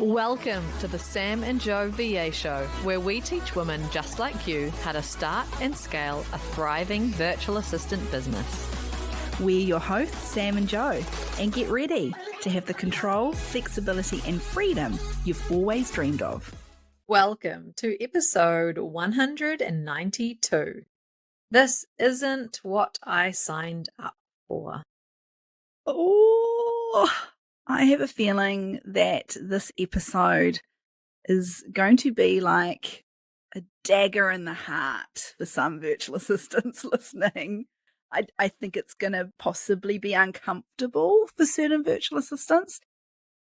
Welcome to the Sam and Joe VA Show, where we teach women just like you how to start and scale a thriving virtual assistant business. We're your hosts, Sam and Joe, and get ready to have the control, flexibility, and freedom you've always dreamed of. Welcome to episode 192. This isn't what I signed up for. Oh, I have a feeling that this episode is going to be like a dagger in the heart for some virtual assistants listening. I think it's going to possibly be uncomfortable for certain virtual assistants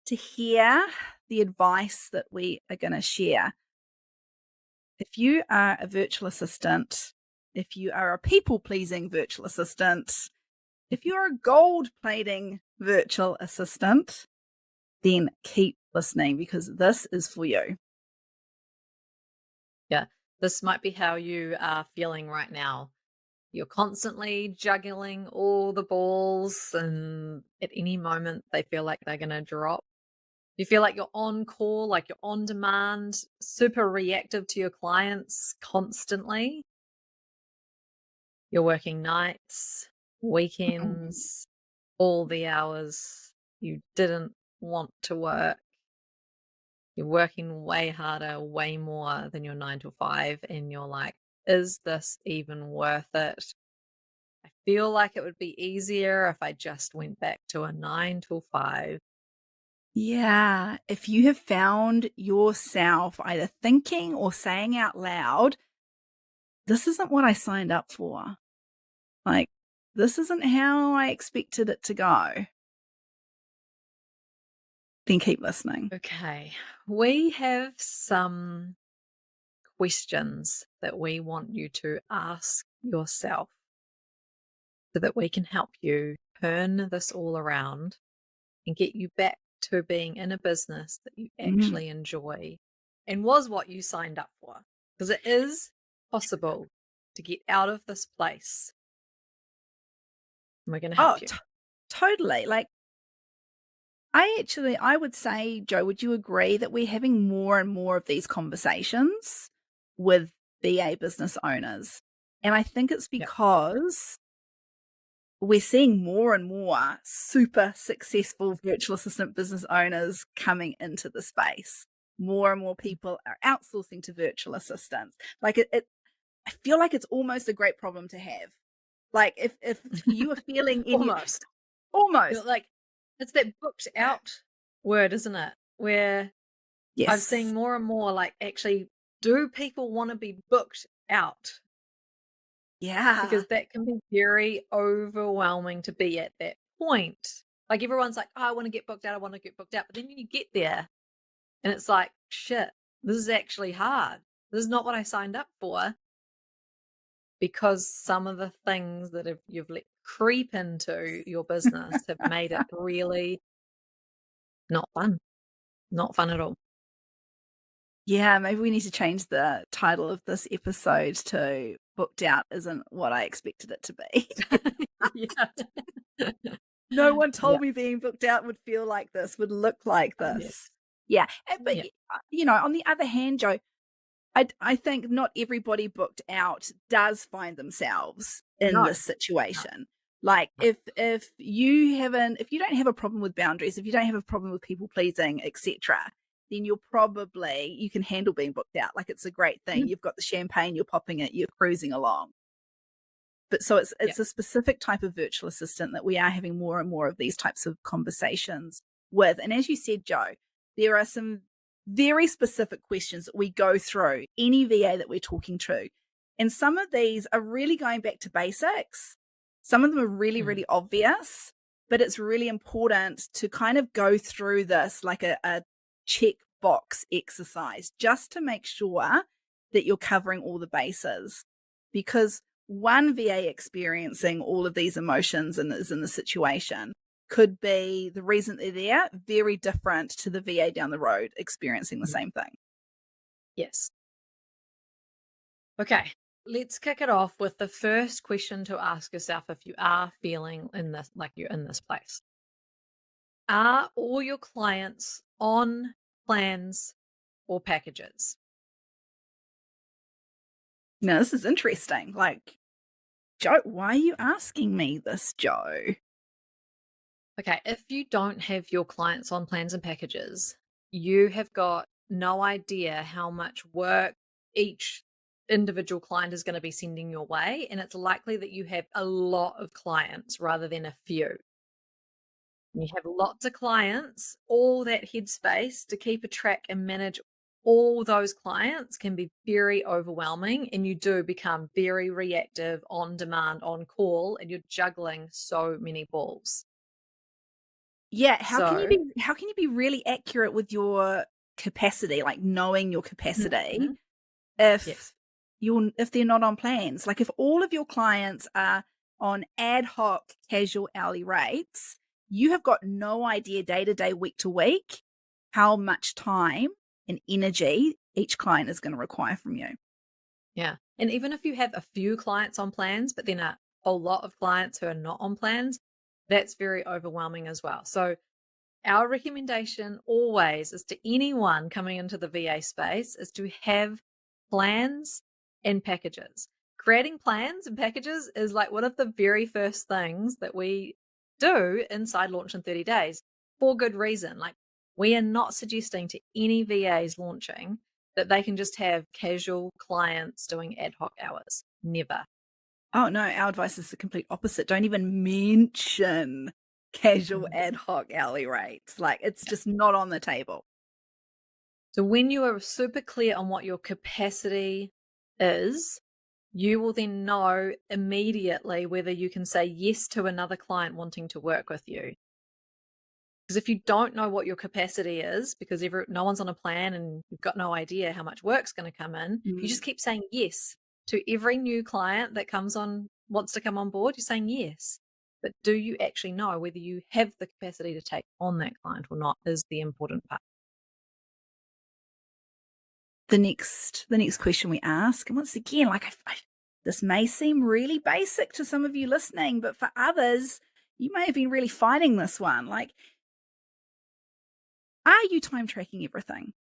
to hear the advice that we are going to share. If you are a virtual assistant, if you are a people-pleasing virtual assistant, if you're a gold-plating virtual assistant, then keep listening because this is for you. Yeah, this might be how you are feeling right now. You're constantly juggling all the balls, and at any moment they feel like they're going to drop. You feel like you're on call, like you're on demand, super reactive to your clients constantly. You're working nights, weekends, all the hours you didn't want to work. You're working way harder, way more than your 9 to 5, and you're like, is this even worth it? I feel like it would be easier if I just went back to a 9 to 5. Yeah, if you have found yourself either thinking or saying out loud, this isn't what I signed up for. Like, this isn't how I expected it to go. Then keep listening. Okay, we have some questions that we want you to ask yourself so that we can help you turn this all around and get you back to being in a business that you actually enjoy and was what you signed up for. Because it is possible to get out of this place. And we're going to help you. Totally. Like, I would say, Joe, would you agree that we're having more and more of these conversations with VA business owners? And I think it's because we're seeing more and more super successful virtual assistant business owners coming into the space. More and more people are outsourcing to virtual assistants. Like I feel like it's almost a great problem to have. Like if you are feeling Almost. Like, it's that booked out word, isn't it? Where I've seen more and more, like, actually, do people want to be booked out? Yeah. Because that can be very overwhelming to be at that point. Like, everyone's like, oh, I want to get booked out. I want to get booked out. But then you get there and it's like, shit, this is actually hard. This is not what I signed up for. Because some of the things that you've let creep into your business have made it really not fun. Not fun at all. Yeah, maybe we need to change the title of this episode to Booked Out Isn't What I Expected It to Be. Yeah. No one told me being booked out would feel like this, would look like this. Yeah. But, you know, on the other hand, Joe, I think not everybody booked out does find themselves in this situation. Like if you don't have a problem with boundaries, if you don't have a problem with people pleasing, etc., then you can handle being booked out. Like it's a great thing. You've got the champagne, you're popping it, you're cruising along. But so it's a specific type of virtual assistant that we are having more and more of these types of conversations with. And as you said, Joe, there are some very specific questions that we go through any VA that we're talking to. And some of these are really going back to basics. Some of them are really, really obvious, but it's really important to kind of go through this like a checkbox exercise just to make sure that you're covering all the bases. Because one VA experiencing all of these emotions and is in the situation could be the reason they're there very different to the VA down the road experiencing the same thing. Yes. Okay, let's kick it off with the first question to ask yourself if you are feeling in this, like you're in this place. Are all your clients on plans, or packages? Now, this is interesting. Like, Joe, why are you asking me this, Joe? Okay, if you don't have your clients on plans and packages, you have got no idea how much work each individual client is going to be sending your way. And it's likely that you have a lot of clients rather than a few. You have lots of clients, all that headspace to keep a track and manage all those clients can be very overwhelming. And you do become very reactive, on demand, on call, and you're juggling so many balls. Yeah, So, how can you be really accurate with your capacity, like knowing your capacity mhm, if yes. if they're not on plans? Like if all of your clients are on ad hoc casual hourly rates, you have got no idea day to day, week to week how much time and energy each client is going to require from you. Yeah. And even if you have a few clients on plans, but then a whole lot of clients who are not on plans, that's very overwhelming as well. So, our recommendation always is to anyone coming into the VA space is to have plans and packages. Creating plans and packages is like one of the very first things that we do inside Launch in 30 Days for good reason. Like, we are not suggesting to any VAs launching that they can just have casual clients doing ad hoc hours. Never. Oh no, our advice is the complete opposite. Don't even mention casual Mhm. ad hoc hourly rates. Like it's Yeah. just not on the table. So when you are super clear on what your capacity is, you will then know immediately whether you can say yes to another client wanting to work with you. Because if you don't know what your capacity is, because no one's on a plan and you've got no idea how much work's going to come in, you Mm. just keep saying yes to every new client that wants to come on board. You're saying yes. But do you actually know whether you have the capacity to take on that client or not is the important part. The next question we ask, and once again, like this may seem really basic to some of you listening, but for others, you may have been really fighting this one. Like, are you time tracking everything?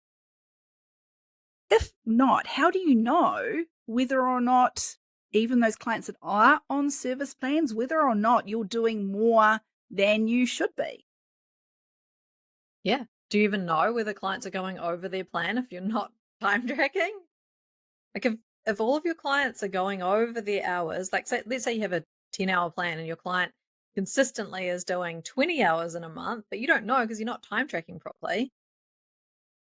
If not, how do you know whether or not even those clients that are on service plans, whether or not you're doing more than you should be? Yeah. Do you even know whether clients are going over their plan if you're not time tracking? Like if all of your clients are going over their hours, like let's say you have a 10-hour plan and your client consistently is doing 20 hours in a month, but you don't know because you're not time tracking properly,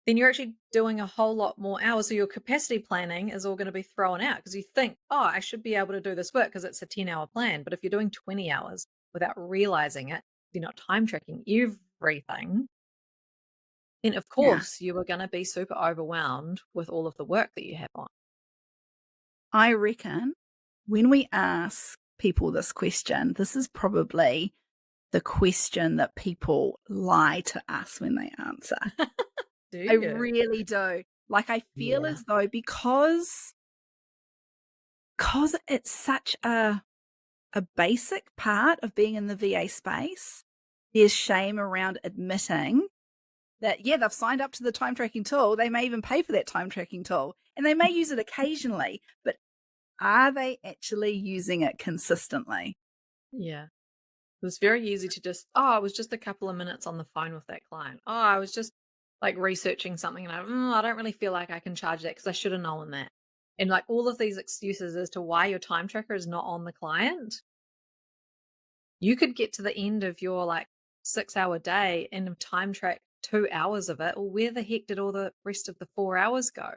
then you're actually doing a whole lot more hours. So your capacity planning is all going to be thrown out because you think, oh, I should be able to do this work because it's a 10-hour plan. But if you're doing 20 hours without realizing it, you're not time tracking everything, then of Yeah. course you are going to be super overwhelmed with all of the work that you have on. I reckon when we ask people this question, this is probably the question that people lie to us when they answer. Do I you? really do. Like, I feel Yeah. as though because it's such a basic part of being in the VA space, there's shame around admitting that, yeah, they've signed up to the time tracking tool. They may even pay for that time tracking tool and they may use it occasionally, but are they actually using it consistently? Yeah. It was very easy to just, oh, I was just a couple of minutes on the phone with that client. Oh, I was just like researching something and I don't really feel like I can charge that because I should have known that. And like all of these excuses as to why your time tracker is not on the client, you could get to the end of your like 6 hour day and have time track 2 hours of it. Well, where the heck did all the rest of the 4 hours go?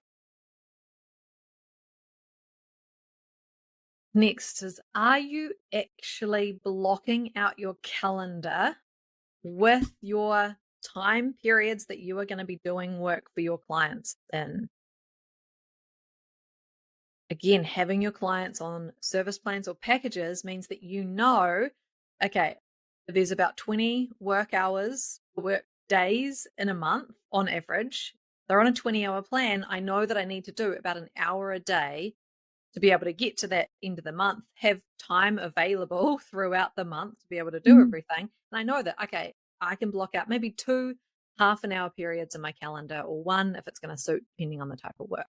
Next is, are you actually blocking out your calendar with your time periods that you are going to be doing work for your clients in? Again, having your clients on service plans or packages means that you know, okay, there's about 20 work hours, work days in a month on average. They're on a 20-hour plan. I know that I need to do about an hour a day to be able to get to that end of the month, have time available throughout the month to be able to do Mhm. everything. And I know that, okay, I can block out maybe two half an hour periods in my calendar, or one if it's going to suit, depending on the type of work.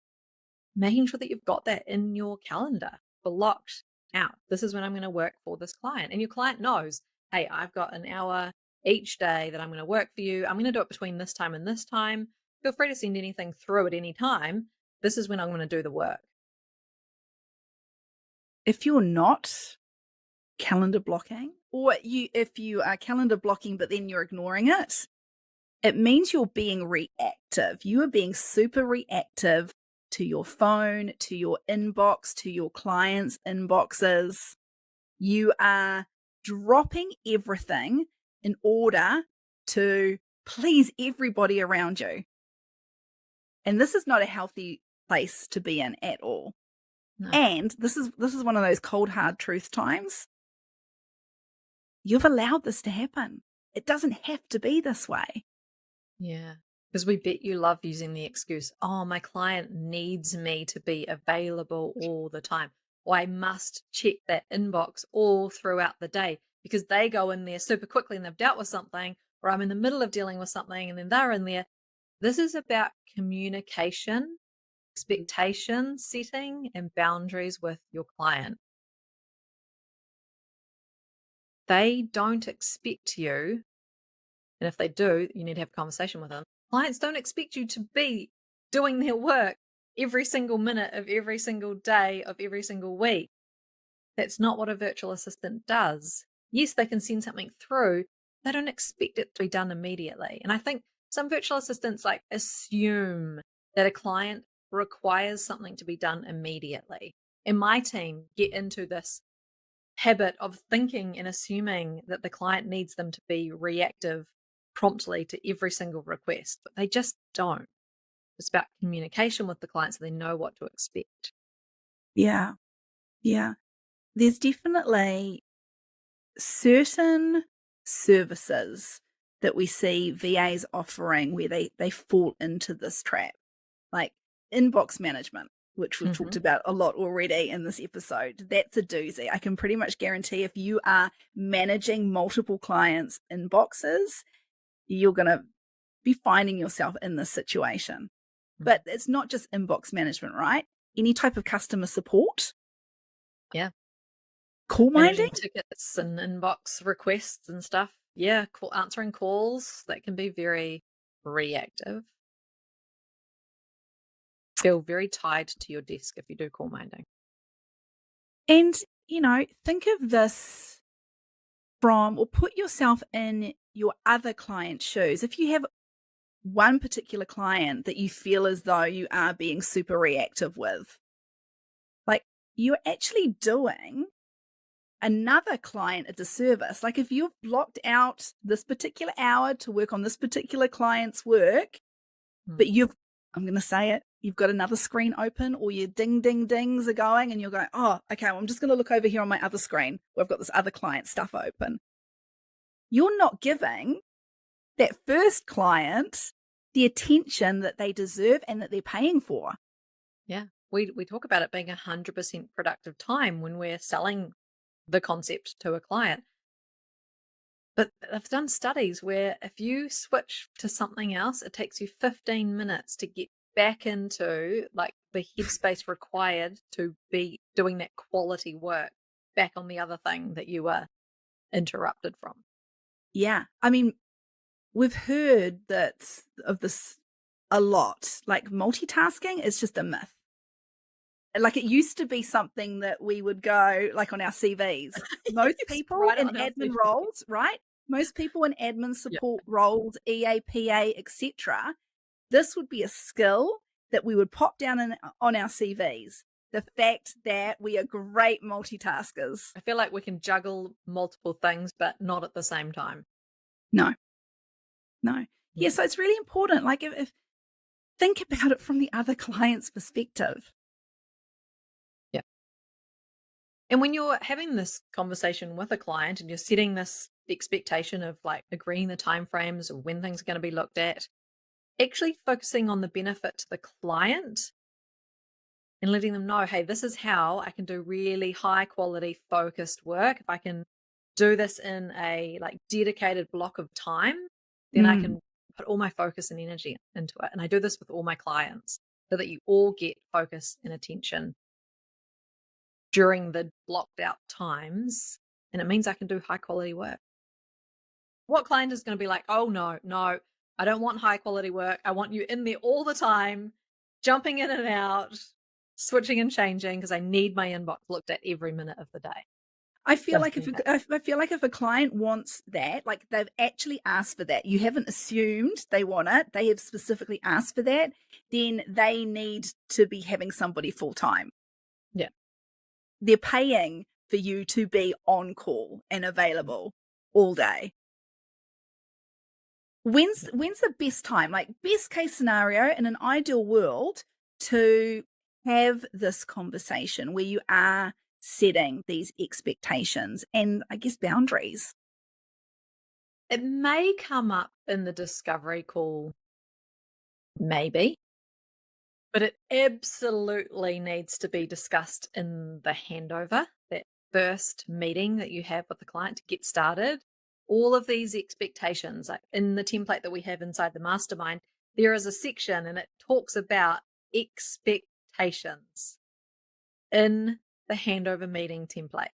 Making sure that you've got that in your calendar, blocked out. This is when I'm going to work for this client. And your client knows, hey, I've got an hour each day that I'm going to work for you. I'm going to do it between this time and this time. Feel free to send anything through at any time. This is when I'm going to do the work. If you're not calendar blocking, or if you are calendar blocking but then you're ignoring it, it means you're being reactive. You are being super reactive to your phone, to your inbox, to your clients' inboxes. You are dropping everything in order to please everybody around you. And this is not a healthy place to be in at all. No. And this is one of those cold hard truth times. You've allowed this to happen. It doesn't have to be this way. Yeah. Because we bet you love using the excuse, oh, my client needs me to be available all the time. Or I must check that inbox all throughout the day because they go in there super quickly and they've dealt with something, or I'm in the middle of dealing with something and then they're in there. This is about communication, expectation setting, and boundaries with your client. They don't expect you, and if they do, you need to have a conversation with them. Clients don't expect you to be doing their work every single minute of every single day of every single week. That's not what a virtual assistant does. Yes, they can send something through. They don't expect it to be done immediately. And I think some virtual assistants like assume that a client requires something to be done immediately. And my team get into this habit of thinking and assuming that the client needs them to be reactive promptly to every single request, but they just don't. It's about communication with the client so they know what to expect. Yeah. Yeah. There's definitely certain services that we see VAs offering where they fall into this trap, like inbox management, which we've talked about a lot already in this episode. That's a doozy. I can pretty much guarantee if you are managing multiple clients' inboxes, you're going to be finding yourself in this situation. But it's not just inbox management, right? Any type of customer support. Yeah. Call Managing minding. tickets and inbox requests and stuff. Yeah. Answering calls, that can be very reactive. Feel very tied to your desk if you do call minding. And, think of this from, or put yourself in your other client's shoes. If you have one particular client that you feel as though you are being super reactive with, like you're actually doing another client a disservice. Like if you've blocked out this particular hour to work on this particular client's work, but I'm going to say it, you've got another screen open or your ding, ding, dings are going and you're going, oh, okay, well, I'm just going to look over here on my other screen where I've got this other client stuff open. You're not giving that first client the attention that they deserve and that they're paying for. Yeah. We talk about it being 100% productive time when we're selling the concept to a client. But I've done studies where if you switch to something else, it takes you 15 minutes to get back into like the headspace required to be doing that quality work back on the other thing that you were interrupted from. Yeah. I mean, we've heard of this a lot. Like multitasking is just a myth. Like it used to be something that we would go like on our CVs. Most Yes, people right in on our admin CV. roles, right? Most people in admin Yep. support roles, EAPA, etc. This would be a skill that we would pop down on our CVs. The fact that we are great multitaskers. I feel like we can juggle multiple things, but not at the same time. No. Yeah, Yeah. so it's really important. Like if think about it from the other client's perspective. Yeah. And when you're having this conversation with a client and you're setting this expectation of like agreeing the timeframes of when things are going to be looked at, actually focusing on the benefit to the client and letting them know, hey, this is how I can do really high quality focused work. If I can do this in a like dedicated block of time, then I can put all my focus and energy into it. And I do this with all my clients so that you all get focus and attention during the blocked out times. And it means I can do high quality work. What client is going to be like, oh, no, no, I don't want high quality work. I want you in there all the time, jumping in and out, switching and changing because I need my inbox looked at every minute of the day. I feel like Doesn't happen. I feel like if a client wants that, like they've actually asked for that, you haven't assumed they want it, they have specifically asked for that, then they need to be having somebody full time. Yeah. They're paying for you to be on call and available all day. When's the best time, like best case scenario in an ideal world, to have this conversation where you are setting these expectations and I guess boundaries? It may come up in the discovery call, maybe, but it absolutely needs to be discussed in the handover, that first meeting that you have with the client to get started. All of these expectations, like in the template that we have inside the mastermind, there is a section and it talks about expectations in the handover meeting template.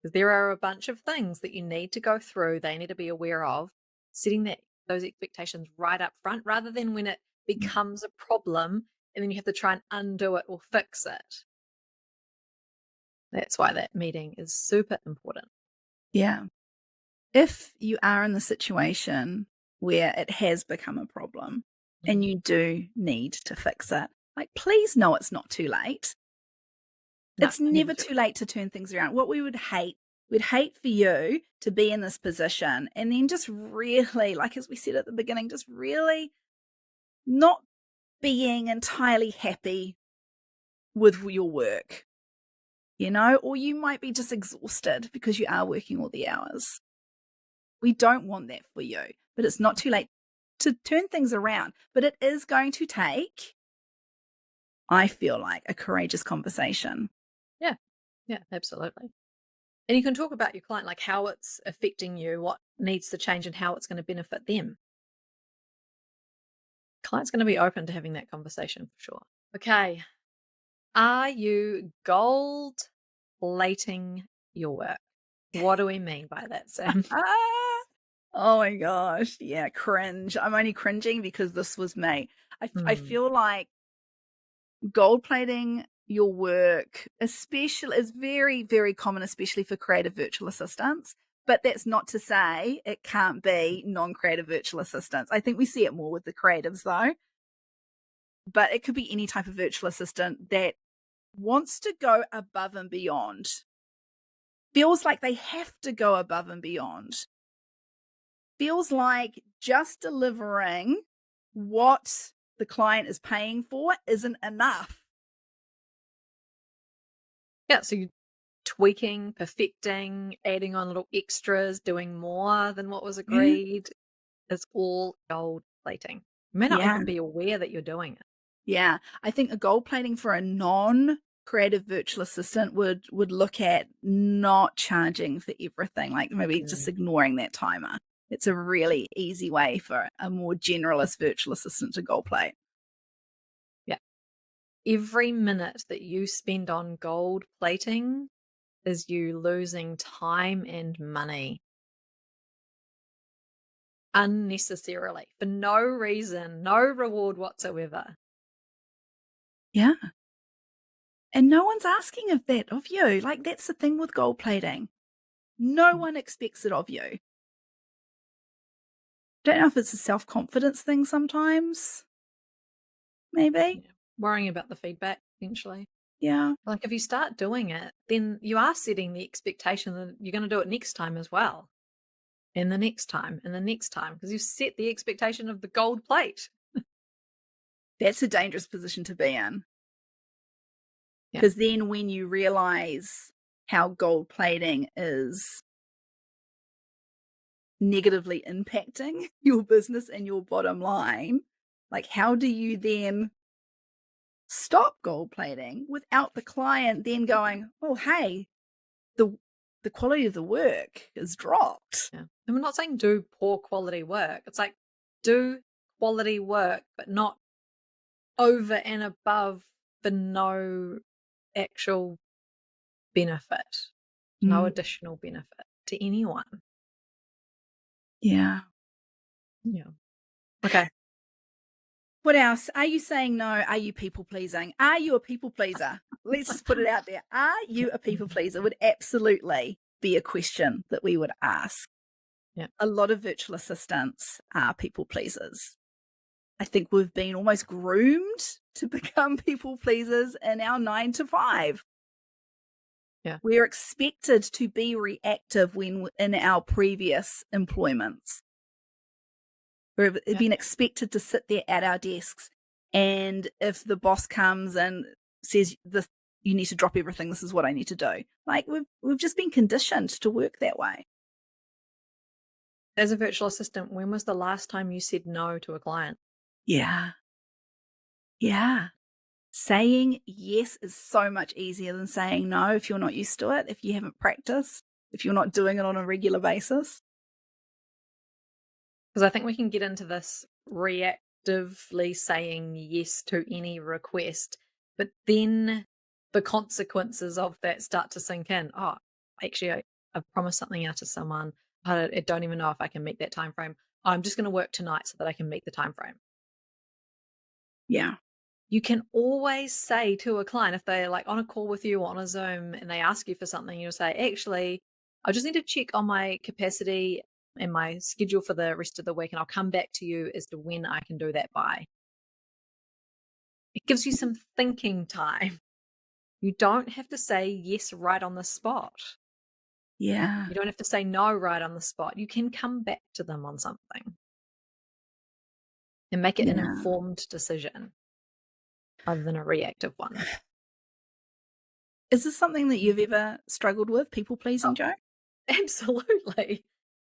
Because there are a bunch of things that you need to go through, they need to be aware of, setting those expectations right up front rather than when it becomes a problem and then you have to try and undo it or fix it. That's why that meeting is super important. Yeah. If you are in the situation where it has become a problem and you do need to fix it, like please know it's not too late. No, It's never too late to turn things around. What we'd hate for you to be in this position and then just really, like as we said at the beginning, just really not being entirely happy with your work, or you might be just exhausted because you are working all the hours. We don't want that for you, but it's not too late to turn things around. But it is going to take, I feel like, a courageous conversation. Yeah, absolutely. And you can talk about your client, like how it's affecting you, what needs to change, and how it's going to benefit them. Client's going to be open to having that conversation for sure. Okay. Are you gold plating your work? What do we mean by that, Sam? Ah, oh my gosh. Yeah, cringe. I'm only cringing because this was me. I feel like gold plating your work, especially, is very, very common, especially for creative virtual assistants. But that's not to say it can't be non-creative virtual assistants. I think we see it more with the creatives though. But it could be any type of virtual assistant that wants to go above and beyond, feels like they have to go above and beyond, feels like just delivering what the client is paying for isn't enough. Yeah, so you tweaking, perfecting, adding on little extras, doing more than what was Yeah. agreed is all gold plating. You may not Yeah. even be aware that you're doing it. Yeah. I think a gold plating for a non-creative virtual assistant would look at not charging for everything, like maybe just ignoring that timer. It's a really easy way for a more generalist virtual assistant to gold plate. Yeah. Every minute that you spend on gold plating is you losing time and money unnecessarily for no reason, no reward whatsoever. Yeah. And no one's asking of that of you. Like that's the thing with gold plating. No one expects it of you. Don't know if it's a self-confidence thing sometimes. Maybe. Yeah. Worrying about the feedback eventually. Yeah. Like if you start doing it, then you are setting the expectation that you're going to do it next time as well. And the next time and the next time because you've set the expectation of the gold plate. That's a dangerous position to be in. Yeah. Because then when you realize how gold plating is negatively impacting your business and your bottom line, like how do you then stop gold plating without the client then going, oh, hey, the quality of the work has dropped? Yeah. And we're not saying do poor quality work. It's like do quality work, but not over and above for no actual benefit, no Mm, additional benefit to anyone. yeah. Yeah. Okay. What else? Are you saying no? Are you people pleasing? Are you a people pleaser? Let's just put it out there. Are you a people pleaser? Would absolutely be a question that we would ask. Yeah. A lot of virtual assistants are people pleasers. I think we've been almost groomed to become people pleasers in our 9 to 5. Yeah. We're expected to be reactive when in our previous employments. We've Yeah. been expected to sit there at our desks, and if the boss comes and says, "This, you need to drop everything. This is what I need to do." Like, we've just been conditioned to work that way. As a virtual assistant, when was the last time you said no to a client? Yeah. Yeah. Saying yes is so much easier than saying no if you're not used to it, if you haven't practiced, if you're not doing it on a regular basis. Because I think we can get into this reactively saying yes to any request, but then the consequences of that start to sink in. Oh, actually, I've promised something out to someone. I don't even know if I can meet that time frame. I'm just going to work tonight so that I can meet the time frame. Yeah. You can always say to a client, if they're like on a call with you or on a Zoom and they ask you for something, you'll say, actually, I just need to check on my capacity and my schedule for the rest of the week, and I'll come back to you as to when I can do that by. It gives you some thinking time. You don't have to say yes right on the spot. Yeah. You don't have to say no right on the spot. You can come back to them on something and make it an Yeah. informed decision rather than a reactive one. Is this something that you've ever struggled with, people pleasing, Joe? Absolutely.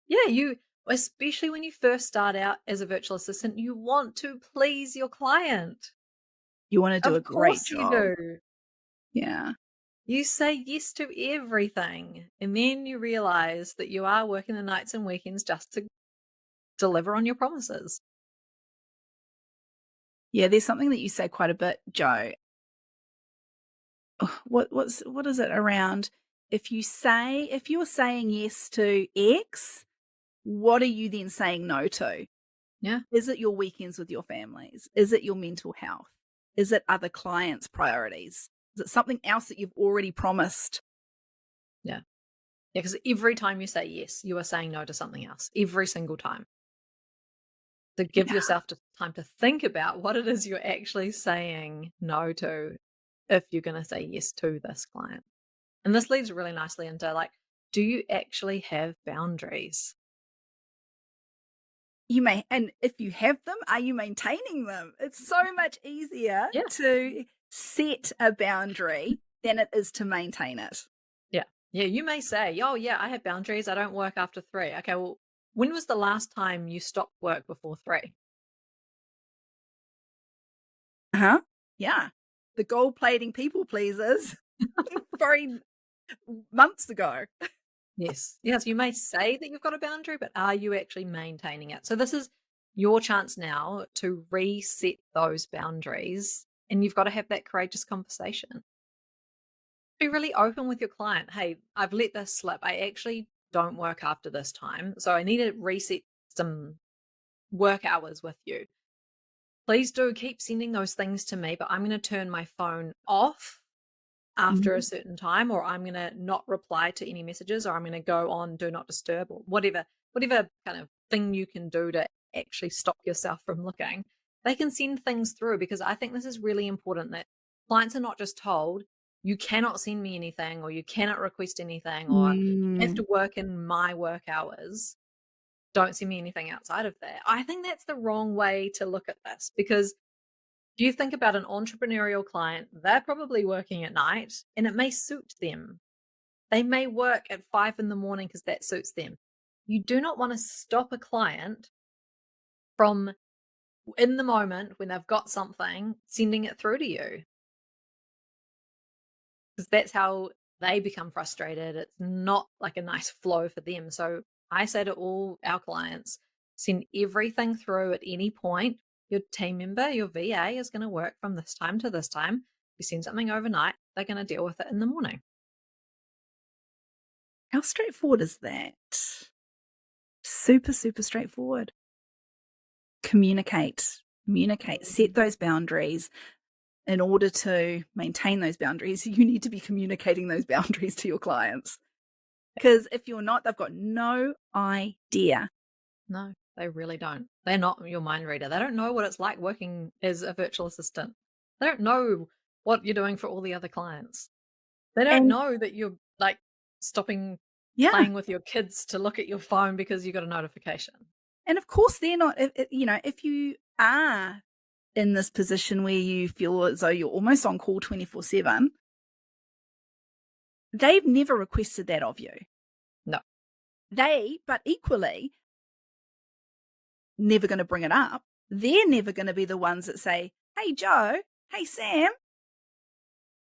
Yeah, you especially when you first start out as a virtual assistant, you want to please your client. You wanna do a Of great course you job. do. Yeah. You say yes to everything, and then you realize that you are working the nights and weekends just to deliver on your promises. Yeah, there's something that you say quite a bit, Joe. What is it around if you're saying yes to X, what are you then saying no to? Yeah, Is it your weekends with your families? Is it your mental health? Is it other clients' priorities? Is it something else that you've already promised? yeah. Yeah, because every time you say yes, you are saying no to something else. Every single time. So give Yeah. yourself time to think about what it is you're actually saying no to if you're going to say yes to this client. And this leads really nicely into like, do you actually have boundaries? You may, and if you have them, are you maintaining them? It's so much easier Yeah. to set a boundary than it is to maintain it. Yeah. Yeah. You may say, oh, yeah, I have boundaries. I don't work after 3. Okay. Well, when was the last time you stopped work before 3? Uh-huh. Yeah. The gold plating people pleasers very months ago. Yes. Yes. You may say that you've got a boundary, but are you actually maintaining it? So this is your chance now to reset those boundaries. And you've got to have that courageous conversation. Be really open with your client. Hey, I've let this slip. I actually don't work after this time. So I need to reset some work hours with you. Please do keep sending those things to me, but I'm going to turn my phone off after a Mhm. certain time, or I'm going to not reply to any messages, or I'm going to go on do not disturb, or whatever kind of thing you can do to actually stop yourself from looking. They can send things through because I think this is really important that clients are not just told, you cannot send me anything, or you cannot request anything, or you have Mm. to work in my work hours. Don't send me anything outside of that. I think that's the wrong way to look at this because if you think about an entrepreneurial client, they're probably working at night and it may suit them. They may work at 5 in the morning because that suits them. You do not want to stop a client from, in the moment when they've got something, sending it through to you because that's how they become frustrated. It's not like a nice flow for them. So I say to all our clients, Send everything through at any point. Your team member, your VA, is going to work from this time to this time. If you send something overnight, they're going to deal with it in the morning. How straightforward is that? Super, super straightforward. Communicate, set those boundaries. In order to maintain those boundaries, you need to be communicating those boundaries to your clients. Because if you're not, they've got no idea. No, they really don't. They're not your mind reader. They don't know what it's like working as a virtual assistant. They don't know what you're doing for all the other clients. They don't know that you're like stopping playing with your kids to look at your phone because you got a notification. And of course, they're not, if you are in this position where you feel as though you're almost on call 24/7, they've never requested that of you. No. But equally, never going to bring it up. They're never going to be the ones that say, hey, Joe, hey, Sam,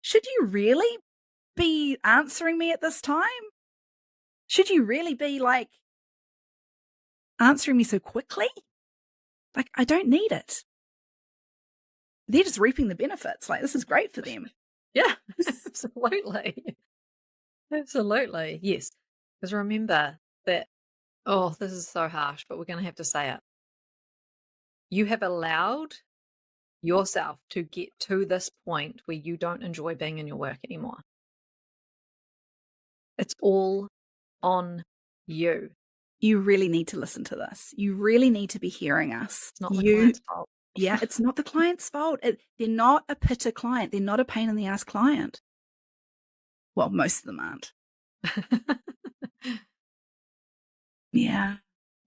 should you really be answering me at this time? Should you really be like answering me so quickly? Like, I don't need it. They're just reaping the benefits. Like, this is great for them. Yeah, absolutely. Absolutely. Yes. Because remember that, this is so harsh, but we're going to have to say it. You have allowed yourself to get to this point where you don't enjoy being in your work anymore. It's all on you. You really need to listen to this. You really need to be hearing us. It's not the client's fault. Yeah, it's not the client's fault. They're not a pitter client. They're not a pain in the ass client. Well, most of them aren't. Yeah.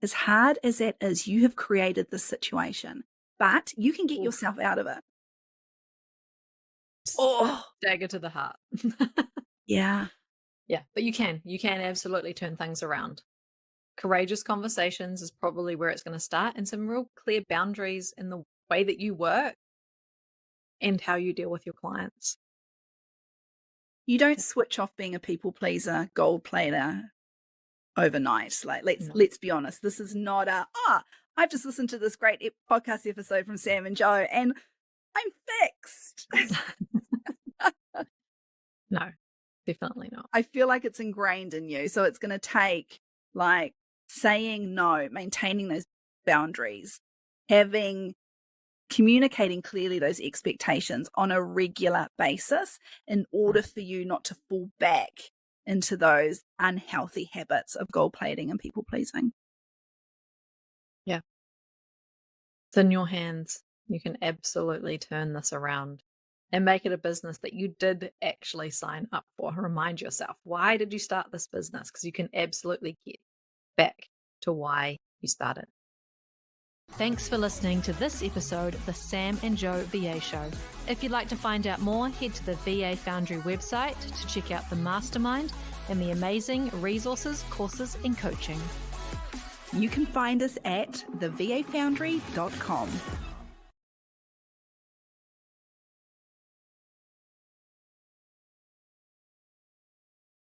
As hard as that is, you have created this situation, but you can get yourself out of it. Dagger to the heart. Yeah. Yeah, but you can absolutely turn things around. Courageous conversations is probably where it's going to start, and some real clear boundaries in the way that you work and how you deal with your clients. You don't switch off being a people pleaser, gold plater overnight. Like, let's be honest. This is not I've just listened to this great podcast episode from Sam and Joe and I'm fixed. No, definitely not. I feel like it's ingrained in you. So it's going to take like saying no, maintaining those boundaries, communicating clearly those expectations on a regular basis in order for you not to fall back into those unhealthy habits of gold plating and people pleasing. Yeah. It's in your hands. You can absolutely turn this around and make it a business that you did actually sign up for. Remind yourself, why did you start this business? Because you can absolutely get back to why you started. Thanks for listening to this episode of the Sam and Joe VA Show. If you'd like to find out more, head to the VA Foundry website to check out the mastermind and the amazing resources, courses, and coaching. You can find us at thevafoundry.com.